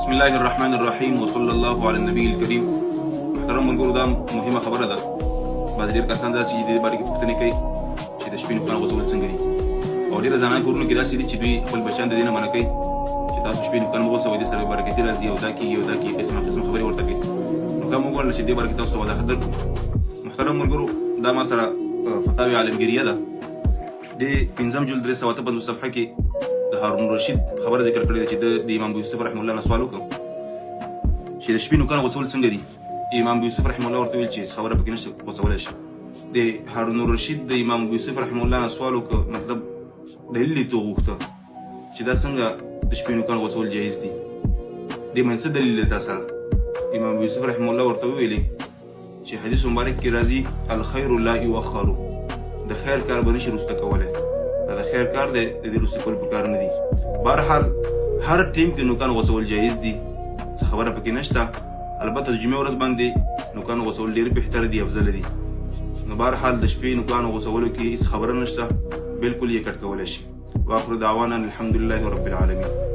بسم الله الرحمن الرحیم وصلی الله علی النبی الکریم. محترم ملګرو، دا مهمه خبره ده. بعضې ډېر کسان داسې دي د دې باره کې پوښتنې کوي چې د شپې نوکان غوڅول څنګه دي، او ډېره زنانه کورونو کې داسې دي چې دوی خپل بچیان د دې نه منع کوي چې تاسو شپې نوکان مه غوڅوئ، دې سره برکتي راځي او دا کېږي او دا کېږي، قسمه قسمه خبرې ورته کوي. نو که موږ وغواړو چې دې باره کې تاسو ته وضاحت درکړو. محترم ملګرو، دا ما سره فتاوی عالمګیریه ده، د 5 جلد 355 صفحه کې د هارون رشید خبره ذکر کړې ده چې د امام ابو یوسف رحمه الله نه سوال وکړ چې د شپې نوکان غوڅول څنګه دي. امام ابو یوسف رحمه الله ورته ویل چې خبره پکې نشته غوڅولی شي. د هارون رشید د امام ابو یوسف رحمه الله نه سوال وکړ، مطلب دلیل یې تو غوښته چې دا څنګه د شپې نوکان غوڅول جایز دي. دې من څه دلیل دی تا سره؟ امام ابو یوسف رحمه الله ورته وویلې چې حدیث مبارک کې راځي الخیر لا یؤخر، د خیر کار به نشي وروسته کولی، دا د خیر کار دی، د دې وروسته کول پکار نه دي. بهرحال هر ټیم کې نوکان غوڅول جایز دي، څه خبره پکې نشته. البته د جمعې ورځ باندې نوکان غوڅول ډېر بهتره دي، افضل دي. نو بهرحال د شپې نوکان غوڅولو کې هېڅ خبره نشته، بالکل یې کټ کولی شي. واخر دعوانا الحمدلله رب العالمین.